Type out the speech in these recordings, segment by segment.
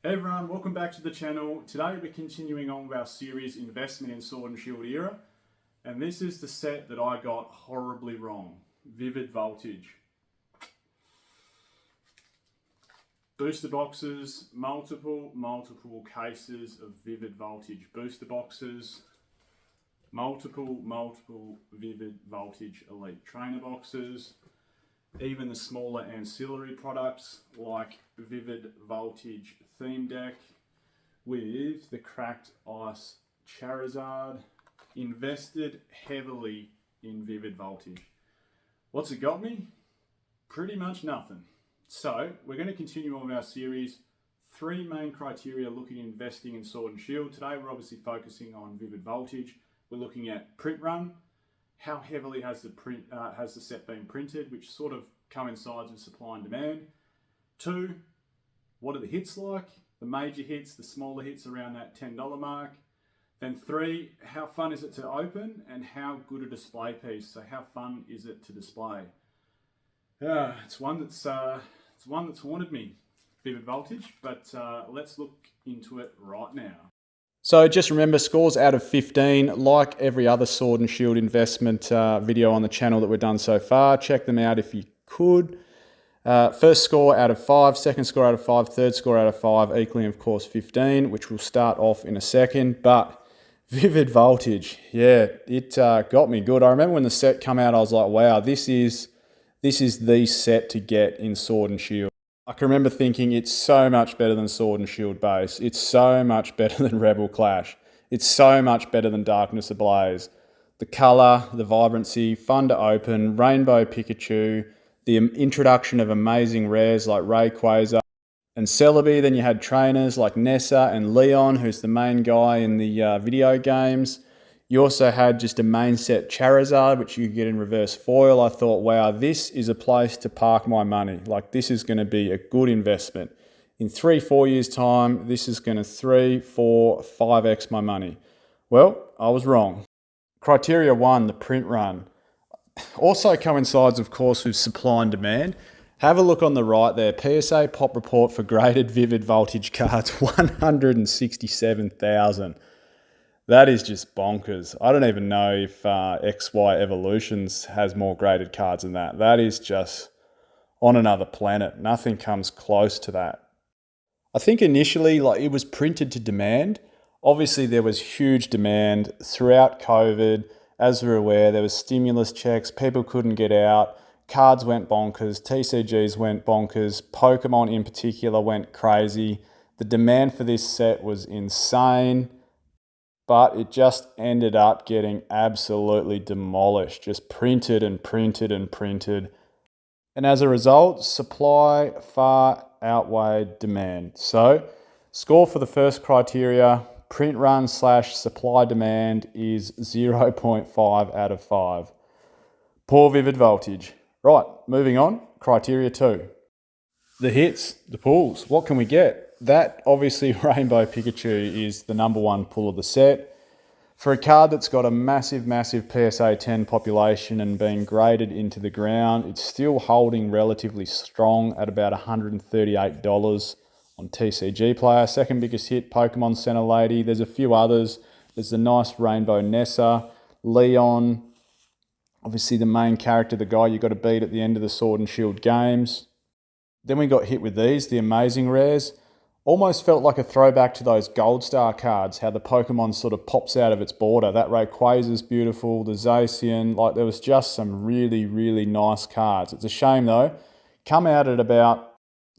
Hey everyone, welcome back to the channel. Today we're continuing on with our series Investment in Sword and Shield Era, and this is the set that I got horribly wrong, Vivid Voltage. Booster boxes, multiple cases of Vivid Voltage booster boxes, multiple Vivid Voltage Elite Trainer boxes, even the smaller ancillary products like Vivid Voltage Theme Deck with the Cracked Ice Charizard. Invested heavily in Vivid Voltage. What's it got me? Pretty much nothing. So we're going to continue on with our series. Three main criteria looking at investing in Sword and Shield. Today we're obviously focusing on Vivid Voltage. We're looking at print run. How heavily has the set been printed, which sort of coincides with supply and demand. 2, what are the hits like? The major hits, the smaller hits around that $10 mark. Then 3, how fun is it to open and how good a display piece? So how fun is it to display? It's one that's haunted me, Vivid Voltage, but let's look into it right now. So just remember, scores out of 15, like every other Sword and Shield investment video on the channel that we've done so far. Check them out if you could. First score out of 5, second score out of 5, third score out of 5, equaling of course 15, which we'll start off in a second. But Vivid Voltage, yeah, it got me good. I remember when the set came out, I was like, wow, this is the set to get in Sword and Shield. I can remember thinking it's so much better than Sword and Shield base. It's so much better than Rebel Clash. It's so much better than Darkness Ablaze. The colour, the vibrancy, fun to open, Rainbow Pikachu, the introduction of amazing rares like Rayquaza and Celebi. Then you had trainers like Nessa and Leon, who's the main guy in the video games. You also had just a main set Charizard, which you could get in reverse foil. I thought, wow, this is a place to park my money. Like, this is going to be a good investment. In 3-4 years' time, this is going to 3, 4, 5x my money. Well, I was wrong. Criteria 1, the print run. Also coincides, of course, with supply and demand. Have a look on the right there. PSA pop report for graded Vivid Voltage cards, 167,000. That is just bonkers. I don't even know if XY Evolutions has more graded cards than that. That is just on another planet. Nothing comes close to that. I think initially, it was printed to demand. Obviously, there was huge demand throughout COVID. As we're aware, there was stimulus checks. People couldn't get out. Cards went bonkers. TCGs went bonkers. Pokemon in particular went crazy. The demand for this set was insane. But it just ended up getting absolutely demolished, just printed and printed and printed. And as a result, supply far outweighed demand. So, score for the first criteria, print run / supply demand, is 0.5 out of 5. Poor Vivid Voltage. Right, moving on, criteria 2. The hits, the pulls, what can we get? That, obviously, Rainbow Pikachu is the #1 pull of the set. For a card that's got a massive PSA 10 population and being graded into the ground, it's still holding relatively strong at about $138 on TCG Player. Second biggest hit, Pokemon Center Lady. There's a few others. There's the nice Rainbow Nessa, Leon, obviously the main character, the guy you got to beat at the end of the Sword and Shield games. Then we got hit with these, the amazing rares. Almost felt like a throwback to those Gold Star cards, how the Pokemon sort of pops out of its border. That Rayquaza's beautiful, the Zacian, there was just some really nice cards. It's a shame though, come out at about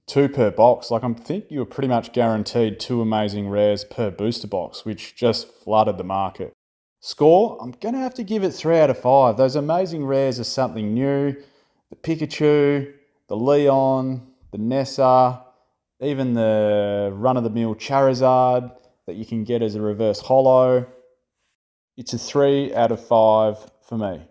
2 per box. I think you were pretty much guaranteed 2 amazing rares per booster box, which just flooded the market. Score, I'm going to have to give it 3 out of 5. Those amazing rares are something new. The Pikachu, the Leon, the Nessa, even the run-of-the-mill Charizard that you can get as a reverse holo. It's a 3 out of 5 for me.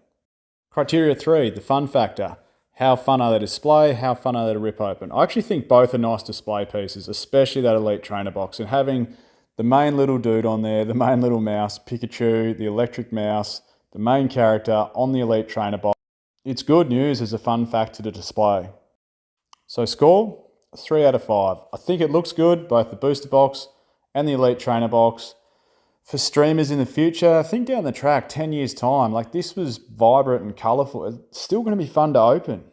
Criteria 3, the fun factor. How fun are they to display? How fun are they to rip open? I actually think both are nice display pieces, especially that Elite Trainer box. And having the main little dude on there, the main little mouse, Pikachu, the electric mouse, the main character on the Elite Trainer box, it's good news as a fun factor to display. So score, 3 out of 5. I think it looks good, both the booster box and the Elite Trainer box. For streamers in the future, I think down the track, 10 years time, like this was vibrant and colourful. It's still going to be fun to open.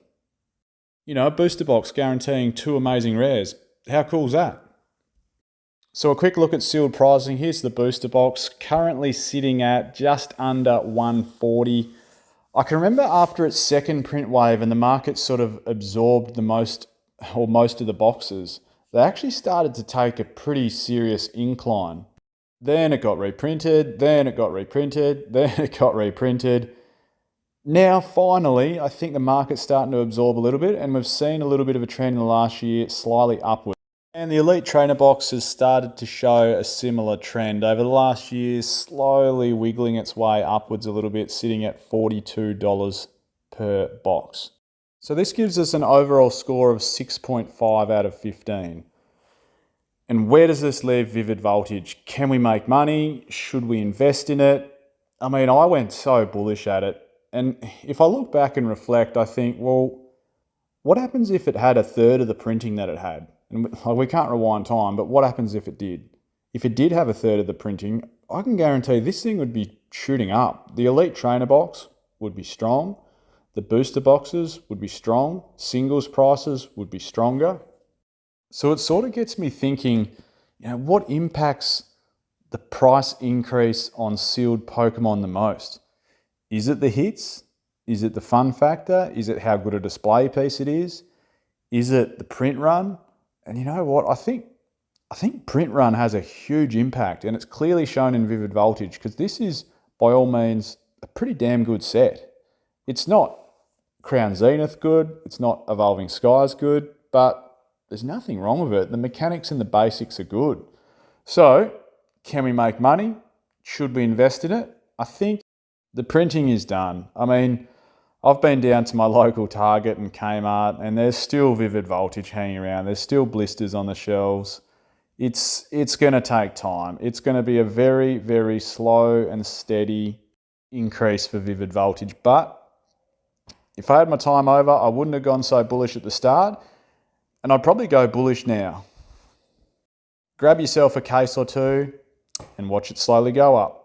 You know, a booster box guaranteeing 2 amazing rares. How cool is that? So a quick look at sealed pricing. Here's the booster box, currently sitting at just under 140. I can remember after its second print wave and the market sort of absorbed most of the boxes, they actually started to take a pretty serious incline. Then it got reprinted, then it got reprinted, then it got reprinted. Now, finally, I think the market's starting to absorb a little bit, and we've seen a little bit of a trend in the last year, slightly upward. And the Elite Trainer box has started to show a similar trend over the last year, slowly wiggling its way upwards a little bit, sitting at $42 per box. So this gives us an overall score of 6.5 out of 15. And where does this leave Vivid Voltage? Can we make money? Should we invest in it? I mean, I went so bullish at it. And if I look back and reflect, I think, well, what happens if it had a third of the printing that it had? And we can't rewind time, but what happens if it did? If it did have a third of the printing, I can guarantee this thing would be shooting up. The Elite Trainer box would be strong. The booster boxes would be strong. Singles prices would be stronger. So it sort of gets me thinking, you know, what impacts the price increase on sealed Pokemon the most? Is it the hits? Is it the fun factor? Is it how good a display piece it is? Is it the print run? And you know what? I think print run has a huge impact, and it's clearly shown in Vivid Voltage, because this is by all means a pretty damn good set. It's not Crown Zenith good, it's not Evolving Skies good, but there's nothing wrong with it. The mechanics and the basics are good. So, can we make money? Should we invest in it? I think the printing is done. I mean, I've been down to my local Target and Kmart, and there's still Vivid Voltage hanging around. There's still blisters on the shelves. It's going to take time. It's going to be a very, very slow and steady increase for Vivid Voltage. But if I had my time over, I wouldn't have gone so bullish at the start, and I'd probably go bullish now. Grab yourself a case or two and watch it slowly go up.